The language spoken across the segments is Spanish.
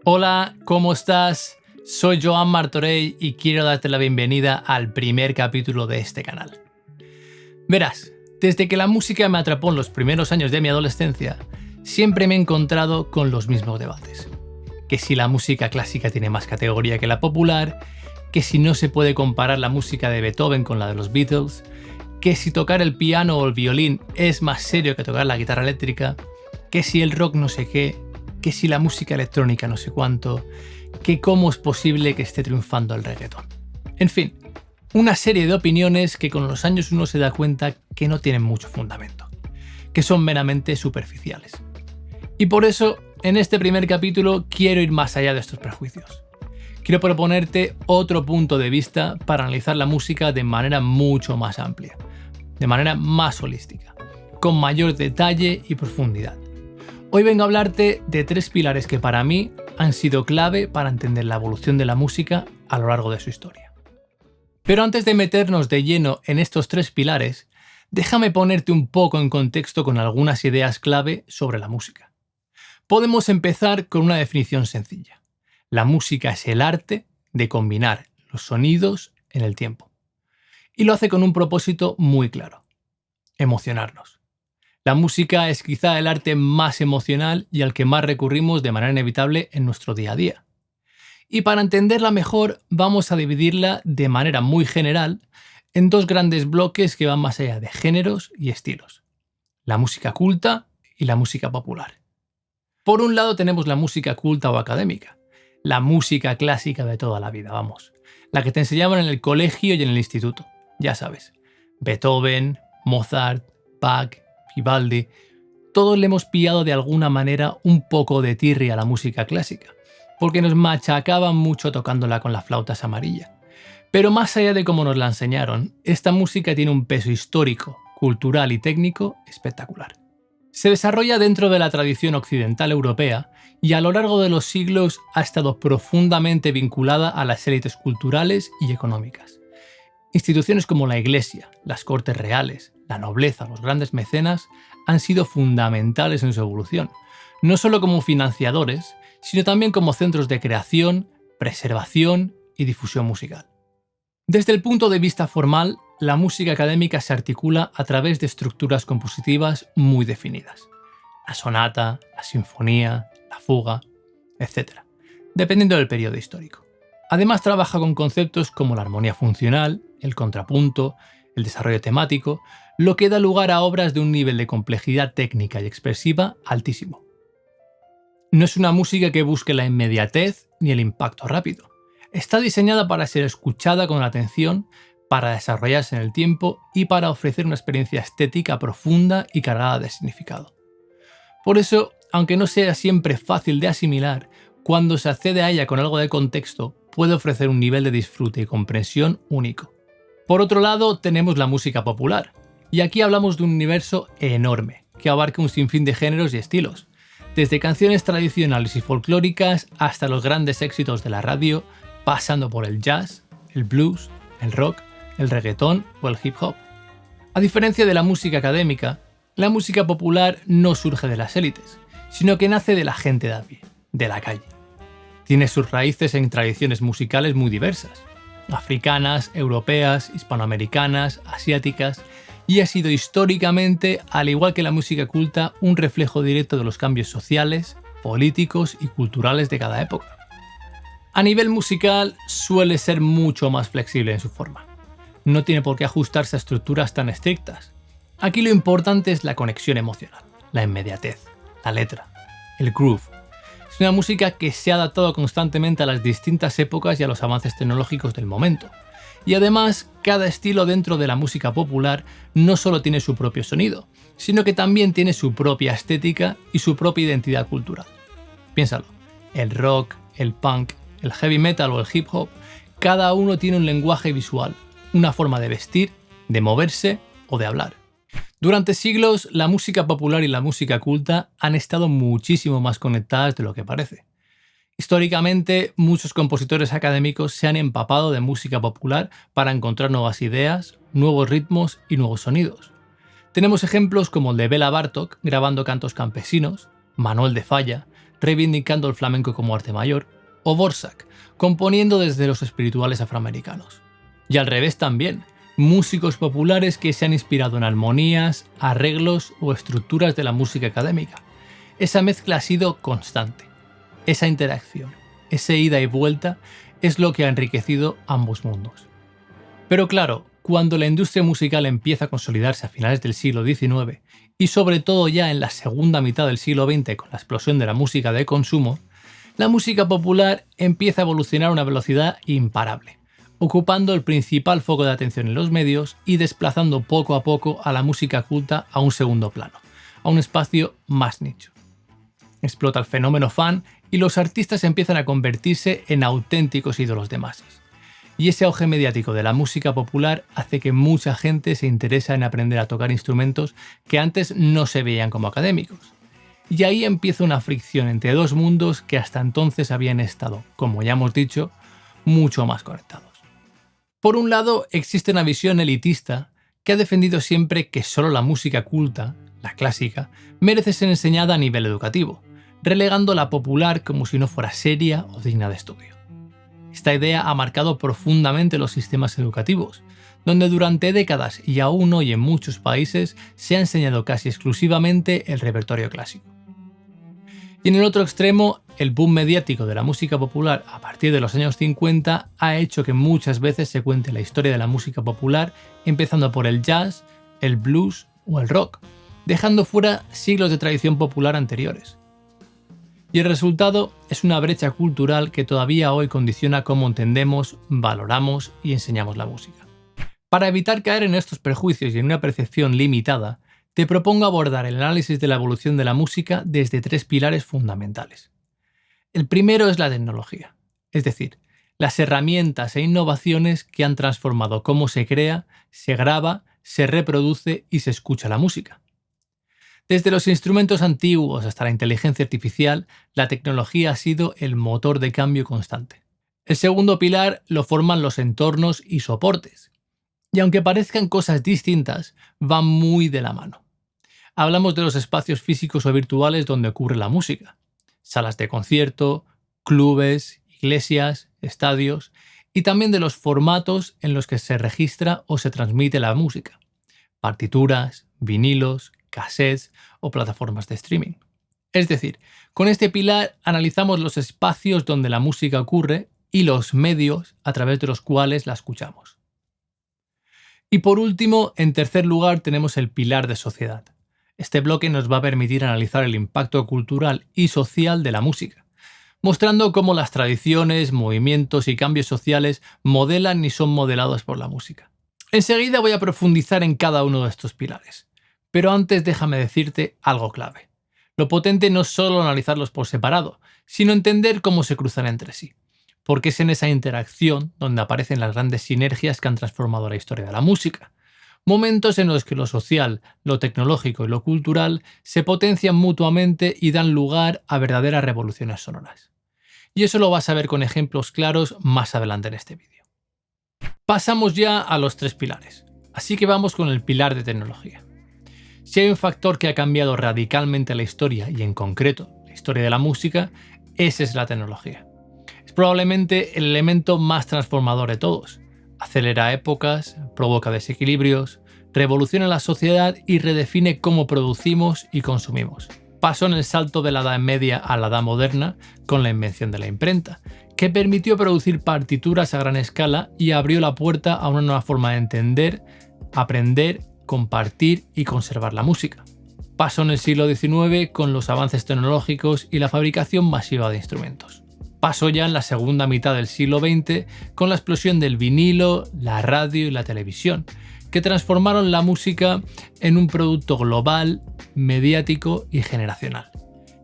Hola, ¿cómo estás? Soy Joan Martorell y quiero darte la bienvenida al primer capítulo de este canal. Verás, desde que la música me atrapó en los primeros años de mi adolescencia, siempre me he encontrado con los mismos debates. Que si la música clásica tiene más categoría que la popular, que si no se puede comparar la música de Beethoven con la de los Beatles, que si tocar el piano o el violín es más serio que tocar la guitarra eléctrica, que si el rock no sé qué, que si la música electrónica no sé cuánto, que cómo es posible que esté triunfando el reggaetón. En fin, una serie de opiniones que con los años uno se da cuenta que no tienen mucho fundamento, que son meramente superficiales. Y por eso, en este primer capítulo quiero ir más allá de estos prejuicios. Quiero proponerte otro punto de vista para analizar la música de manera mucho más amplia, de manera más holística, con mayor detalle y profundidad. Hoy vengo a hablarte de tres pilares que para mí han sido clave para entender la evolución de la música a lo largo de su historia. Pero antes de meternos de lleno en estos tres pilares, déjame ponerte un poco en contexto con algunas ideas clave sobre la música. Podemos empezar con una definición sencilla. La música es el arte de combinar los sonidos en el tiempo. Y lo hace con un propósito muy claro: emocionarnos. La música es quizá el arte más emocional y al que más recurrimos de manera inevitable en nuestro día a día. Y para entenderla mejor, vamos a dividirla de manera muy general en dos grandes bloques que van más allá de géneros y estilos: la música culta y la música popular. Por un lado tenemos la música culta o académica, la música clásica de toda la vida, la que te enseñaban en el colegio y en el instituto, ya sabes, Beethoven, Mozart, Bach, Vivaldi. Todos le hemos pillado de alguna manera un poco de tirria a la música clásica, porque nos machacaban mucho tocándola con las flautas amarillas. Pero más allá de cómo nos la enseñaron, esta música tiene un peso histórico, cultural y técnico espectacular. Se desarrolla dentro de la tradición occidental europea y a lo largo de los siglos ha estado profundamente vinculada a las élites culturales y económicas. Instituciones como la Iglesia, las Cortes Reales, la nobleza, los grandes mecenas han sido fundamentales en su evolución, no solo como financiadores, sino también como centros de creación, preservación y difusión musical. Desde el punto de vista formal, la música académica se articula a través de estructuras compositivas muy definidas: la sonata, la sinfonía, la fuga, etc., dependiendo del periodo histórico. Además, trabaja con conceptos como la armonía funcional, el contrapunto, el desarrollo temático, lo que da lugar a obras de un nivel de complejidad técnica y expresiva altísimo. No es una música que busque la inmediatez ni el impacto rápido. Está diseñada para ser escuchada con atención, para desarrollarse en el tiempo y para ofrecer una experiencia estética profunda y cargada de significado. Por eso, aunque no sea siempre fácil de asimilar, cuando se accede a ella con algo de contexto, puede ofrecer un nivel de disfrute y comprensión único. Por otro lado, tenemos la música popular, y aquí hablamos de un universo enorme, que abarca un sinfín de géneros y estilos, desde canciones tradicionales y folclóricas hasta los grandes éxitos de la radio, pasando por el jazz, el blues, el rock, el reggaetón o el hip hop. A diferencia de la música académica, la música popular no surge de las élites, sino que nace de la gente de a pie, de la calle. Tiene sus raíces en tradiciones musicales muy diversas: africanas, europeas, hispanoamericanas, asiáticas, y ha sido históricamente, al igual que la música culta, un reflejo directo de los cambios sociales, políticos y culturales de cada época. A nivel musical, suele ser mucho más flexible en su forma. No tiene por qué ajustarse a estructuras tan estrictas. Aquí lo importante es la conexión emocional, la inmediatez, la letra, el groove. Es una música que se ha adaptado constantemente a las distintas épocas y a los avances tecnológicos del momento. Y además, cada estilo dentro de la música popular no solo tiene su propio sonido, sino que también tiene su propia estética y su propia identidad cultural. Piénsalo, el rock, el punk, el heavy metal o el hip hop, cada uno tiene un lenguaje visual, una forma de vestir, de moverse o de hablar. Durante siglos, la música popular y la música culta han estado muchísimo más conectadas de lo que parece. Históricamente, muchos compositores académicos se han empapado de música popular para encontrar nuevas ideas, nuevos ritmos y nuevos sonidos. Tenemos ejemplos como el de Béla Bartók grabando cantos campesinos, Manuel de Falla, reivindicando el flamenco como arte mayor, o Dvorak, componiendo desde los espirituales afroamericanos. Y al revés también, músicos populares que se han inspirado en armonías, arreglos o estructuras de la música académica. Esa mezcla ha sido constante. Esa interacción, ese ida y vuelta, es lo que ha enriquecido ambos mundos. Pero claro, cuando la industria musical empieza a consolidarse a finales del siglo XIX y sobre todo ya en la segunda mitad del siglo XX con la explosión de la música de consumo, la música popular empieza a evolucionar a una velocidad imparable, ocupando el principal foco de atención en los medios y desplazando poco a poco a la música culta a un segundo plano, a un espacio más nicho. Explota el fenómeno fan y los artistas empiezan a convertirse en auténticos ídolos de masas. Y ese auge mediático de la música popular hace que mucha gente se interese en aprender a tocar instrumentos que antes no se veían como académicos. Y ahí empieza una fricción entre dos mundos que hasta entonces habían estado, como ya hemos dicho, mucho más conectados. Por un lado, existe una visión elitista que ha defendido siempre que solo la música culta, la clásica, merece ser enseñada a nivel educativo, relegando la popular como si no fuera seria o digna de estudio. Esta idea ha marcado profundamente los sistemas educativos, donde durante décadas y aún hoy en muchos países se ha enseñado casi exclusivamente el repertorio clásico. Y en el otro extremo, el boom mediático de la música popular a partir de los años 50 ha hecho que muchas veces se cuente la historia de la música popular empezando por el jazz, el blues o el rock, dejando fuera siglos de tradición popular anteriores. Y el resultado es una brecha cultural que todavía hoy condiciona cómo entendemos, valoramos y enseñamos la música. Para evitar caer en estos prejuicios y en una percepción limitada, te propongo abordar el análisis de la evolución de la música desde tres pilares fundamentales. El primero es la tecnología, es decir, las herramientas e innovaciones que han transformado cómo se crea, se graba, se reproduce y se escucha la música. Desde los instrumentos antiguos hasta la inteligencia artificial, la tecnología ha sido el motor de cambio constante. El segundo pilar lo forman los entornos y soportes. Y aunque parezcan cosas distintas, van muy de la mano. Hablamos de los espacios físicos o virtuales donde ocurre la música. Salas de concierto, clubes, iglesias, estadios, y también de los formatos en los que se registra o se transmite la música. Partituras, vinilos, cassettes o plataformas de streaming. Es decir, con este pilar analizamos los espacios donde la música ocurre y los medios a través de los cuales la escuchamos. Y por último, en tercer lugar, tenemos el pilar de sociedad. Este bloque nos va a permitir analizar el impacto cultural y social de la música, mostrando cómo las tradiciones, movimientos y cambios sociales modelan y son modelados por la música. Enseguida voy a profundizar en cada uno de estos pilares. Pero antes déjame decirte algo clave. Lo potente no es solo analizarlos por separado, sino entender cómo se cruzan entre sí. Porque es en esa interacción donde aparecen las grandes sinergias que han transformado la historia de la música. Momentos en los que lo social, lo tecnológico y lo cultural se potencian mutuamente y dan lugar a verdaderas revoluciones sonoras. Y eso lo vas a ver con ejemplos claros más adelante en este vídeo. Pasamos ya a los tres pilares. Así que vamos con el pilar de tecnología. Si hay un factor que ha cambiado radicalmente la historia y en concreto la historia de la música, ese es la tecnología. Es probablemente el elemento más transformador de todos. Acelera épocas, provoca desequilibrios, revoluciona la sociedad y redefine cómo producimos y consumimos. Pasó en el salto de la Edad Media a la Edad Moderna con la invención de la imprenta, que permitió producir partituras a gran escala y abrió la puerta a una nueva forma de entender, aprender, compartir y conservar la música. Pasó en el siglo XIX con los avances tecnológicos y la fabricación masiva de instrumentos. Pasó ya en la segunda mitad del siglo XX con la explosión del vinilo, la radio y la televisión, que transformaron la música en un producto global, mediático y generacional.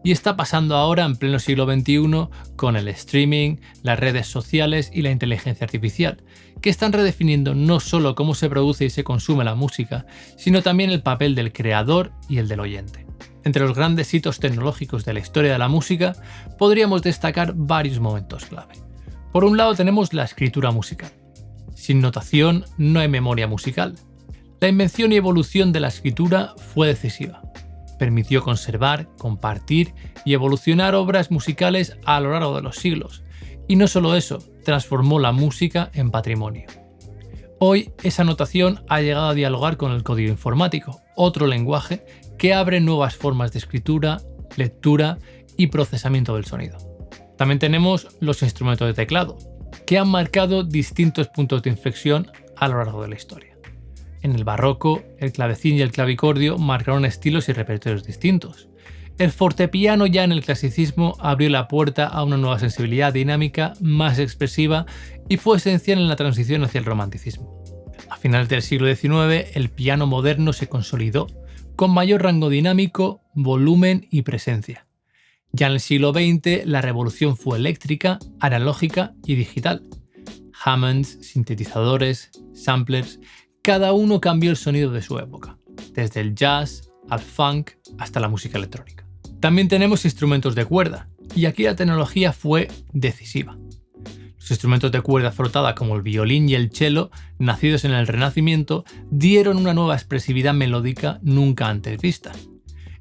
Y está pasando ahora en pleno siglo XXI con el streaming, las redes sociales y la inteligencia artificial, que están redefiniendo no solo cómo se produce y se consume la música, sino también el papel del creador y el del oyente. Entre los grandes hitos tecnológicos de la historia de la música, podríamos destacar varios momentos clave. Por un lado tenemos la escritura musical. Sin notación no hay memoria musical. La invención y evolución de la escritura fue decisiva. permitió conservar, compartir y evolucionar obras musicales a lo largo de los siglos. Y no solo eso, transformó la música en patrimonio. Hoy esa notación ha llegado a dialogar con el código informático, otro lenguaje que abre nuevas formas de escritura, lectura y procesamiento del sonido. También tenemos los instrumentos de teclado, que han marcado distintos puntos de inflexión a lo largo de la historia. En el barroco, el clavecín y el clavicordio marcaron estilos y repertorios distintos. El fortepiano ya en el clasicismo abrió la puerta a una nueva sensibilidad dinámica más expresiva y fue esencial en la transición hacia el romanticismo. A finales del siglo XIX, el piano moderno se consolidó, con mayor rango dinámico, volumen y presencia. Ya en el siglo XX, la revolución fue eléctrica, analógica y digital. Hammonds, sintetizadores, samplers, cada uno cambió el sonido de su época, desde el jazz al funk hasta la música electrónica. También tenemos instrumentos de cuerda, y aquí la tecnología fue decisiva. Los instrumentos de cuerda frotada como el violín y el cello, nacidos en el Renacimiento, dieron una nueva expresividad melódica nunca antes vista.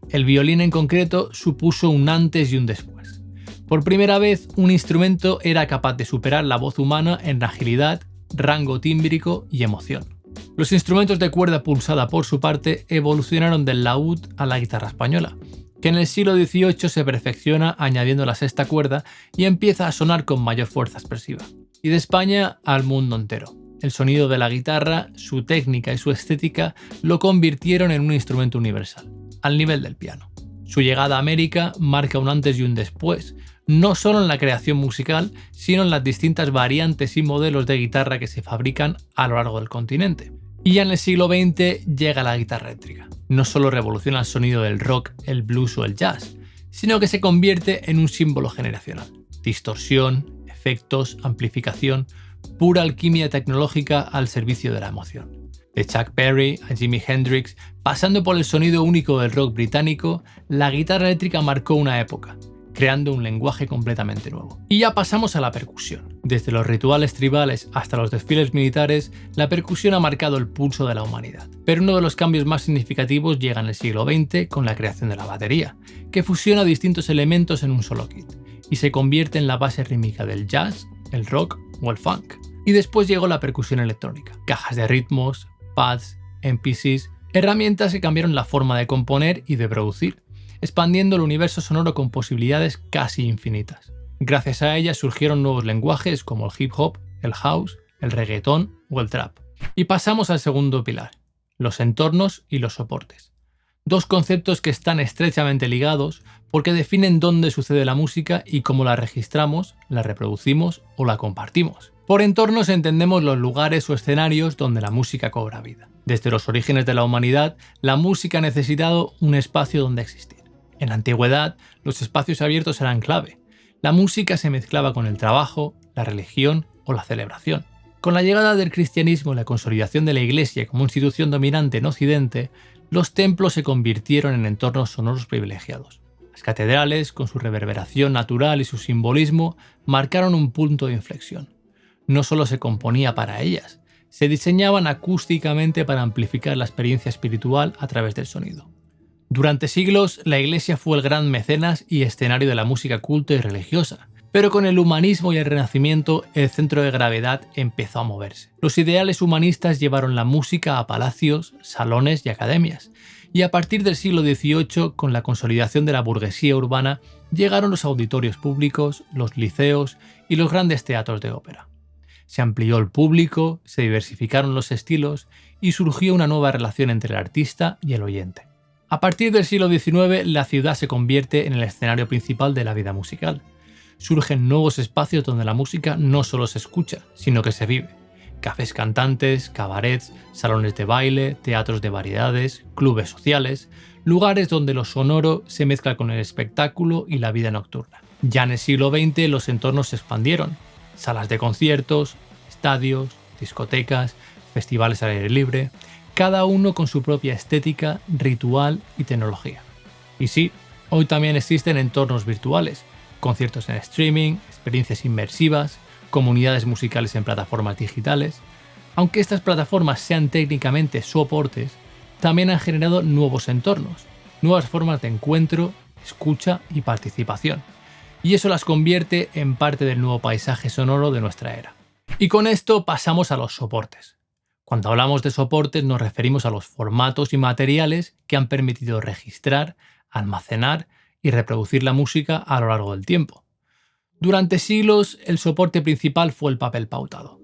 El violín en concreto supuso un antes y un después. Por primera vez, un instrumento era capaz de superar la voz humana en agilidad, rango tímbrico y emoción. Los instrumentos de cuerda pulsada, por su parte, evolucionaron del laúd a la guitarra española, que en el siglo XVIII se perfecciona añadiendo la sexta cuerda y empieza a sonar con mayor fuerza expresiva. Y de España al mundo entero. El sonido de la guitarra, su técnica y su estética lo convirtieron en un instrumento universal, al nivel del piano. Su llegada a América marca un antes y un después, no solo en la creación musical, sino en las distintas variantes y modelos de guitarra que se fabrican a lo largo del continente. Y ya en el siglo XX llega la guitarra eléctrica. No solo revoluciona el sonido del rock, el blues o el jazz, sino que se convierte en un símbolo generacional. Distorsión, efectos, amplificación, pura alquimia tecnológica al servicio de la emoción. De Chuck Berry a Jimi Hendrix, pasando por el sonido único del rock británico, la guitarra eléctrica marcó una época, creando un lenguaje completamente nuevo. Y ya pasamos a la percusión. Desde los rituales tribales hasta los desfiles militares, la percusión ha marcado el pulso de la humanidad. Pero uno de los cambios más significativos llega en el siglo XX con la creación de la batería, que fusiona distintos elementos en un solo kit, y se convierte en la base rítmica del jazz, el rock o el funk. Y después llegó la percusión electrónica, cajas de ritmos, pads, MPCs, herramientas que cambiaron la forma de componer y de producir, expandiendo el universo sonoro con posibilidades casi infinitas. Gracias a ellas surgieron nuevos lenguajes como el hip hop, el house, el reggaetón o el trap. Y pasamos al segundo pilar, los entornos y los soportes. Dos conceptos que están estrechamente ligados porque definen dónde sucede la música y cómo la registramos, la reproducimos o la compartimos. Por entornos entendemos los lugares o escenarios donde la música cobra vida. Desde los orígenes de la humanidad, la música ha necesitado un espacio donde existir. En la antigüedad, los espacios abiertos eran clave. La música se mezclaba con el trabajo, la religión o la celebración. Con la llegada del cristianismo y la consolidación de la Iglesia como institución dominante en Occidente, los templos se convirtieron en entornos sonoros privilegiados. Las catedrales, con su reverberación natural y su simbolismo, marcaron un punto de inflexión. No solo se componía para ellas, se diseñaban acústicamente para amplificar la experiencia espiritual a través del sonido. Durante siglos, la Iglesia fue el gran mecenas y escenario de la música culta y religiosa, pero con el humanismo y el Renacimiento, el centro de gravedad empezó a moverse. Los ideales humanistas llevaron la música a palacios, salones y academias, y a partir del siglo XVIII, con la consolidación de la burguesía urbana, llegaron los auditorios públicos, los liceos y los grandes teatros de ópera. Se amplió el público, se diversificaron los estilos y surgió una nueva relación entre el artista y el oyente. A partir del siglo XIX, la ciudad se convierte en el escenario principal de la vida musical. Surgen nuevos espacios donde la música no solo se escucha, sino que se vive. Cafés cantantes, cabarets, salones de baile, teatros de variedades, clubes sociales, lugares donde lo sonoro se mezcla con el espectáculo y la vida nocturna. Ya en el siglo XX los entornos se expandieron. Salas de conciertos, estadios, discotecas, festivales al aire libre, cada uno con su propia estética, ritual y tecnología. Y sí, hoy también existen entornos virtuales, conciertos en streaming, experiencias inmersivas, comunidades musicales en plataformas digitales. Aunque estas plataformas sean técnicamente soportes, también han generado nuevos entornos. nuevas formas de encuentro, escucha y participación. Y eso las convierte en parte del nuevo paisaje sonoro de nuestra era. Y con esto pasamos a los soportes. Cuando hablamos de soportes nos referimos a los formatos y materiales que han permitido registrar, almacenar y reproducir la música a lo largo del tiempo. Durante siglos, el soporte principal fue el papel pautado.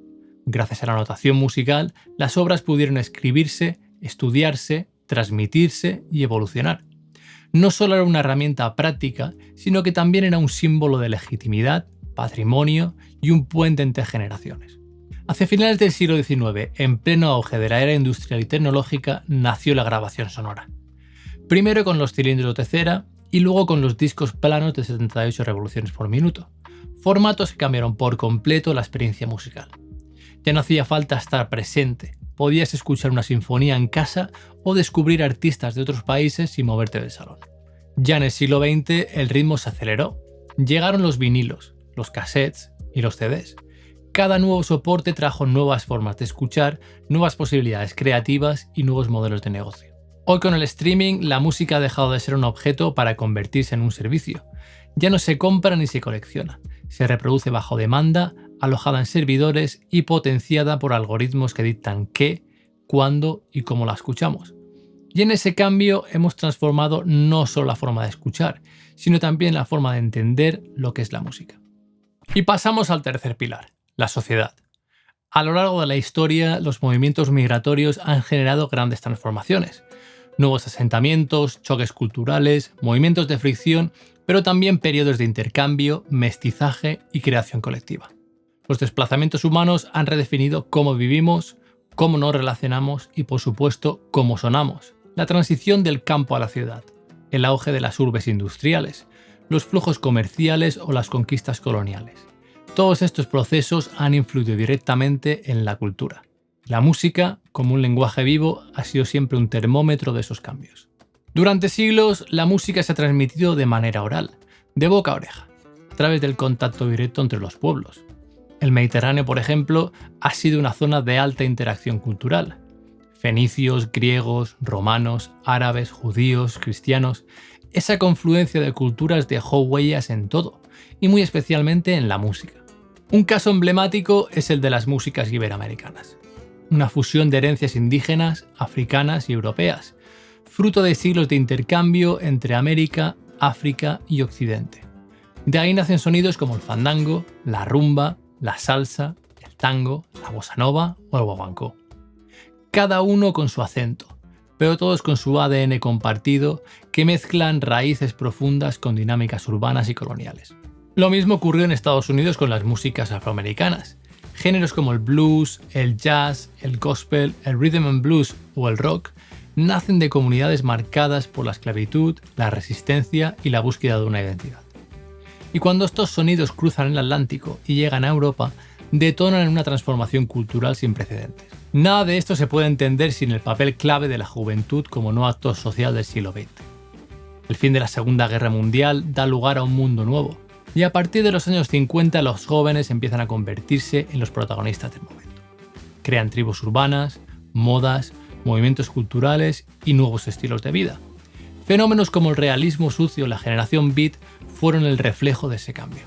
Gracias a la notación musical, las obras pudieron escribirse, estudiarse, transmitirse y evolucionar. No solo era una herramienta práctica, sino que también era un símbolo de legitimidad, patrimonio y un puente entre generaciones. Hacia finales del siglo XIX, en pleno auge de la era industrial y tecnológica, nació la grabación sonora. Primero con los cilindros de cera y luego con los discos planos de 78 revoluciones por minuto, formatos que cambiaron por completo la experiencia musical. Ya no hacía falta estar presente, podías escuchar una sinfonía en casa o descubrir artistas de otros países sin moverte del salón. Ya en el siglo XX el ritmo se aceleró. Llegaron los vinilos, los cassettes y los CDs. Cada nuevo soporte trajo nuevas formas de escuchar, nuevas posibilidades creativas y nuevos modelos de negocio. Hoy con el streaming la música ha dejado de ser un objeto para convertirse en un servicio. Ya no se compra ni se colecciona, se reproduce bajo demanda, alojada en servidores y potenciada por algoritmos que dictan qué, cuándo y cómo la escuchamos. Y en ese cambio hemos transformado no solo la forma de escuchar, sino también la forma de entender lo que es la música. Y pasamos al tercer pilar, la sociedad. A lo largo de la historia, los movimientos migratorios han generado grandes transformaciones. Nuevos asentamientos, choques culturales, movimientos de fricción, pero también periodos de intercambio, mestizaje y creación colectiva. Los desplazamientos humanos han redefinido cómo vivimos, cómo nos relacionamos y, por supuesto, cómo sonamos. La transición del campo a la ciudad, el auge de las urbes industriales, los flujos comerciales o las conquistas coloniales. Todos estos procesos han influido directamente en la cultura. La música, como un lenguaje vivo, ha sido siempre un termómetro de esos cambios. Durante siglos, la música se ha transmitido de manera oral, de boca a oreja, a través del contacto directo entre los pueblos. El Mediterráneo, por ejemplo, ha sido una zona de alta interacción cultural. Fenicios, griegos, romanos, árabes, judíos, cristianos. Esa confluencia de culturas dejó huellas en todo, y muy especialmente en la música. Un caso emblemático es el de las músicas iberoamericanas. Una fusión de herencias indígenas, africanas y europeas, fruto de siglos de intercambio entre América, África y Occidente. De ahí nacen sonidos como el fandango, la rumba, la salsa, el tango, la bossa nova o el guaguancó. Cada uno con su acento, pero todos con su ADN compartido que mezclan raíces profundas con dinámicas urbanas y coloniales. Lo mismo ocurrió en Estados Unidos con las músicas afroamericanas. Géneros como el blues, el jazz, el gospel, el rhythm and blues o el rock nacen de comunidades marcadas por la esclavitud, la resistencia y la búsqueda de una identidad. Y cuando estos sonidos cruzan el Atlántico y llegan a Europa, detonan en una transformación cultural sin precedentes. Nada de esto se puede entender sin el papel clave de la juventud como nuevo actor social del siglo XX. El fin de la Segunda Guerra Mundial da lugar a un mundo nuevo, y a partir de los años 50 los jóvenes empiezan a convertirse en los protagonistas del momento. Crean tribus urbanas, modas, movimientos culturales y nuevos estilos de vida. Fenómenos como el realismo sucio o la generación beat fueron el reflejo de ese cambio.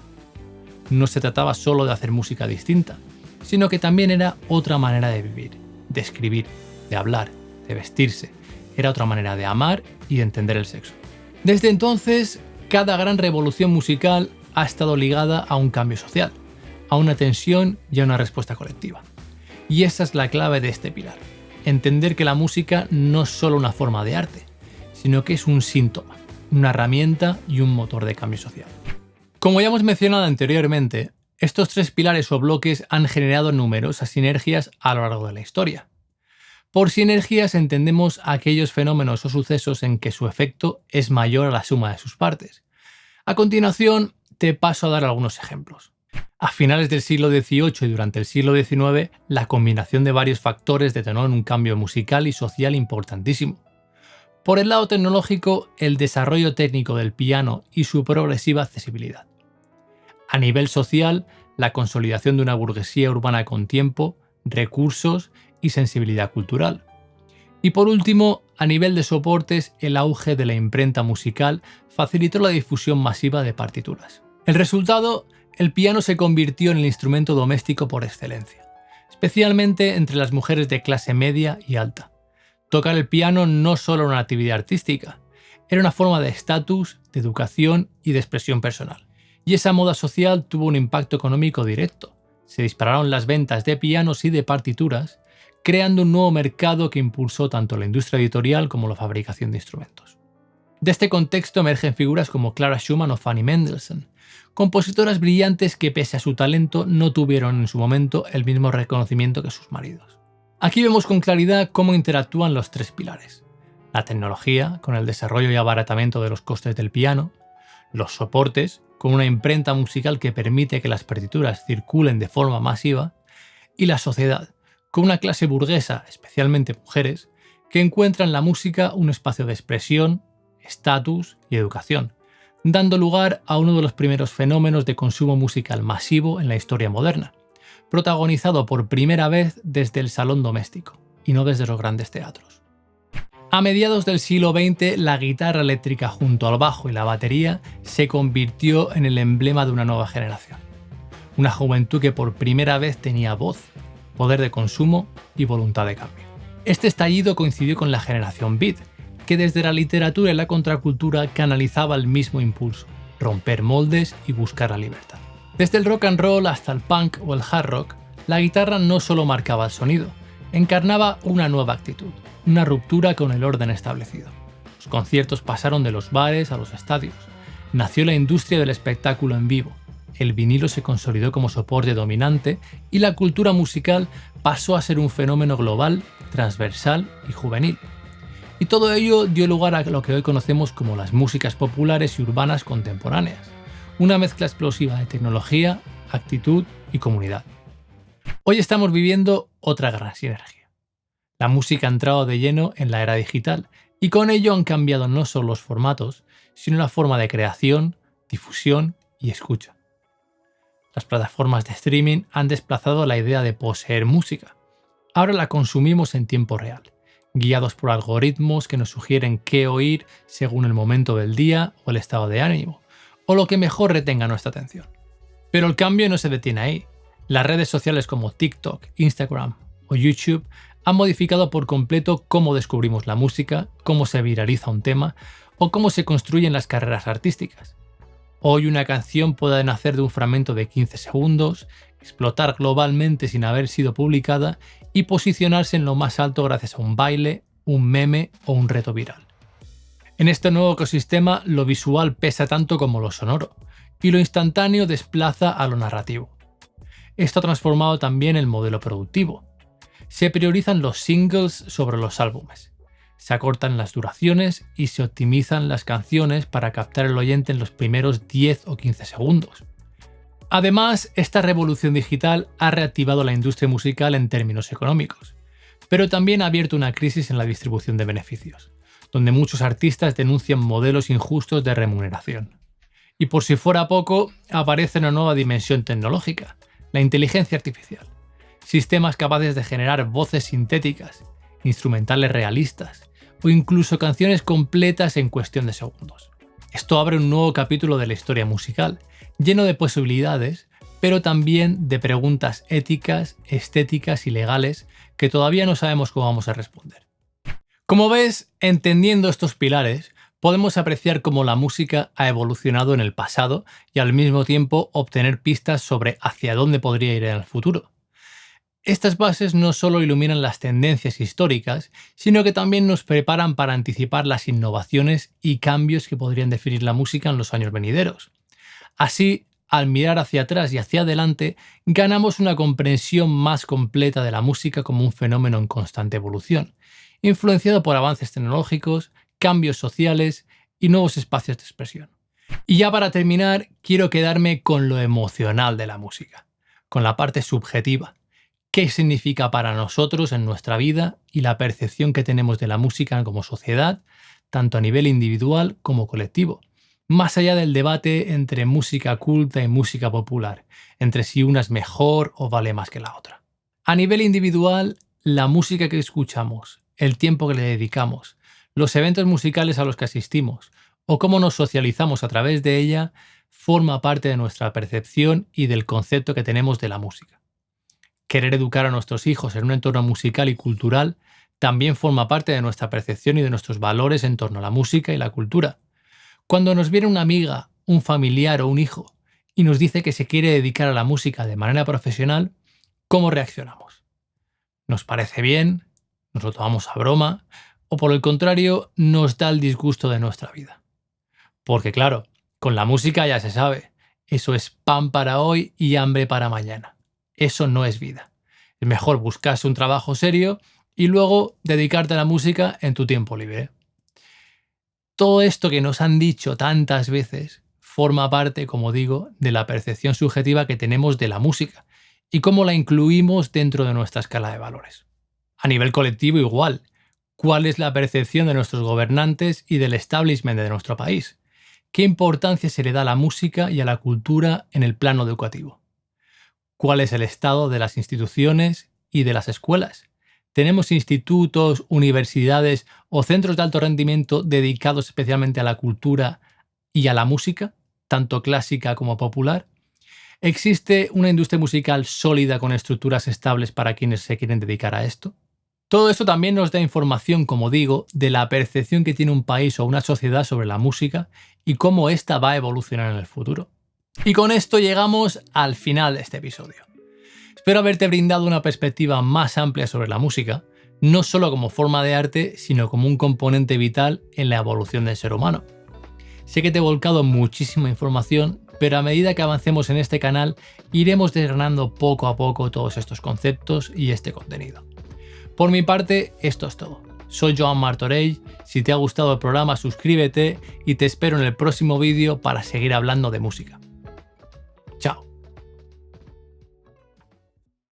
No se trataba solo de hacer música distinta, sino que también era otra manera de vivir, de escribir, de hablar, de vestirse. Era otra manera de amar y de entender el sexo. Desde entonces, cada gran revolución musical ha estado ligada a un cambio social, a una tensión y a una respuesta colectiva. Y esa es la clave de este pilar. Entender que la música no es solo una forma de arte, sino que es un síntoma, una herramienta y un motor de cambio social. Como ya hemos mencionado anteriormente, estos tres pilares o bloques han generado numerosas sinergias a lo largo de la historia. Por sinergias entendemos aquellos fenómenos o sucesos en que su efecto es mayor a la suma de sus partes. A continuación, te paso a dar algunos ejemplos. A finales del siglo XVIII y durante el siglo XIX, la combinación de varios factores detonó un cambio musical y social importantísimo. Por el lado tecnológico, el desarrollo técnico del piano y su progresiva accesibilidad. A nivel social, la consolidación de una burguesía urbana con tiempo, recursos y sensibilidad cultural. Y por último, a nivel de soportes, el auge de la imprenta musical facilitó la difusión masiva de partituras. El resultado, el piano se convirtió en el instrumento doméstico por excelencia, especialmente entre las mujeres de clase media y alta. Tocar el piano no solo era una actividad artística, era una forma de estatus, de educación y de expresión personal. Y esa moda social tuvo un impacto económico directo. Se dispararon las ventas de pianos y de partituras, creando un nuevo mercado que impulsó tanto la industria editorial como la fabricación de instrumentos. De este contexto emergen figuras como Clara Schumann o Fanny Mendelssohn, compositoras brillantes que pese a su talento no tuvieron en su momento el mismo reconocimiento que sus maridos. Aquí vemos con claridad cómo interactúan los tres pilares: la tecnología, con el desarrollo y abaratamiento de los costes del piano; los soportes, con una imprenta musical que permite que las partituras circulen de forma masiva; y la sociedad, con una clase burguesa, especialmente mujeres, que encuentra en la música un espacio de expresión, estatus y educación, dando lugar a uno de los primeros fenómenos de consumo musical masivo en la historia moderna, protagonizado por primera vez desde el salón doméstico, y no desde los grandes teatros. A mediados del siglo XX, la guitarra eléctrica junto al bajo y la batería se convirtió en el emblema de una nueva generación. Una juventud que por primera vez tenía voz, poder de consumo y voluntad de cambio. Este estallido coincidió con la generación Beat, que desde la literatura y la contracultura canalizaba el mismo impulso: romper moldes y buscar la libertad. Desde el rock and roll hasta el punk o el hard rock, la guitarra no solo marcaba el sonido, encarnaba una nueva actitud, una ruptura con el orden establecido. Los conciertos pasaron de los bares a los estadios. Nació la industria del espectáculo en vivo. El vinilo se consolidó como soporte dominante y la cultura musical pasó a ser un fenómeno global, transversal y juvenil. Y todo ello dio lugar a lo que hoy conocemos como las músicas populares y urbanas contemporáneas, una mezcla explosiva de tecnología, actitud y comunidad. Hoy estamos viviendo otra gran sinergia. La música ha entrado de lleno en la era digital y con ello han cambiado no solo los formatos, sino la forma de creación, difusión y escucha. Las plataformas de streaming han desplazado la idea de poseer música. Ahora la consumimos en tiempo real, guiados por algoritmos que nos sugieren qué oír según el momento del día o el estado de ánimo, o lo que mejor retenga nuestra atención. Pero el cambio no se detiene ahí. Las redes sociales como TikTok, Instagram o YouTube han modificado por completo cómo descubrimos la música, cómo se viraliza un tema o cómo se construyen las carreras artísticas. Hoy una canción puede nacer de un fragmento de 15 segundos, explotar globalmente sin haber sido publicada y posicionarse en lo más alto gracias a un baile, un meme o un reto viral. En este nuevo ecosistema, lo visual pesa tanto como lo sonoro, y lo instantáneo desplaza a lo narrativo. Esto ha transformado también el modelo productivo. Se priorizan los singles sobre los álbumes. Se acortan las duraciones y se optimizan las canciones para captar al oyente en los primeros 10 o 15 segundos. Además, esta revolución digital ha reactivado la industria musical en términos económicos, pero también ha abierto una crisis en la distribución de beneficios, donde muchos artistas denuncian modelos injustos de remuneración. Y por si fuera poco, aparece una nueva dimensión tecnológica: la inteligencia artificial. Sistemas capaces de generar voces sintéticas, instrumentales realistas o incluso canciones completas en cuestión de segundos. Esto abre un nuevo capítulo de la historia musical, lleno de posibilidades, pero también de preguntas éticas, estéticas y legales que todavía no sabemos cómo vamos a responder. Como ves, entendiendo estos pilares, podemos apreciar cómo la música ha evolucionado en el pasado y al mismo tiempo obtener pistas sobre hacia dónde podría ir en el futuro. Estas bases no solo iluminan las tendencias históricas, sino que también nos preparan para anticipar las innovaciones y cambios que podrían definir la música en los años venideros. Así, al mirar hacia atrás y hacia adelante, ganamos una comprensión más completa de la música como un fenómeno en constante evolución, influenciado por avances tecnológicos, cambios sociales y nuevos espacios de expresión. Y ya para terminar, quiero quedarme con lo emocional de la música, con la parte subjetiva. ¿Qué significa para nosotros en nuestra vida y la percepción que tenemos de la música como sociedad, tanto a nivel individual como colectivo? Más allá del debate entre música culta y música popular, entre si una es mejor o vale más que la otra. A nivel individual, la música que escuchamos, el tiempo que le dedicamos, los eventos musicales a los que asistimos o cómo nos socializamos a través de ella forma parte de nuestra percepción y del concepto que tenemos de la música. Querer educar a nuestros hijos en un entorno musical y cultural también forma parte de nuestra percepción y de nuestros valores en torno a la música y la cultura. Cuando nos viene una amiga, un familiar o un hijo y nos dice que se quiere dedicar a la música de manera profesional, ¿cómo reaccionamos? ¿Nos parece bien? ¿Nos lo tomamos a broma? ¿O por el contrario, nos da el disgusto de nuestra vida? Porque claro, con la música ya se sabe, eso es pan para hoy y hambre para mañana. Eso no es vida. Es mejor buscarse un trabajo serio y luego dedicarte a la música en tu tiempo libre. Todo esto que nos han dicho tantas veces forma parte, como digo, de la percepción subjetiva que tenemos de la música y cómo la incluimos dentro de nuestra escala de valores. A nivel colectivo igual, ¿cuál es la percepción de nuestros gobernantes y del establishment de nuestro país? ¿Qué importancia se le da a la música y a la cultura en el plano educativo? ¿Cuál es el estado de las instituciones y de las escuelas? ¿Tenemos institutos, universidades o centros de alto rendimiento dedicados especialmente a la cultura y a la música, tanto clásica como popular? ¿Existe una industria musical sólida con estructuras estables para quienes se quieren dedicar a esto? Todo esto también nos da información, como digo, de la percepción que tiene un país o una sociedad sobre la música y cómo ésta va a evolucionar en el futuro. Y con esto llegamos al final de este episodio. Espero haberte brindado una perspectiva más amplia sobre la música, no solo como forma de arte, sino como un componente vital en la evolución del ser humano. Sé que te he volcado muchísima información, pero a medida que avancemos en este canal, iremos desgranando poco a poco todos estos conceptos y este contenido. Por mi parte, esto es todo. Soy Joan Martorell. Si te ha gustado el programa, suscríbete y te espero en el próximo vídeo para seguir hablando de música.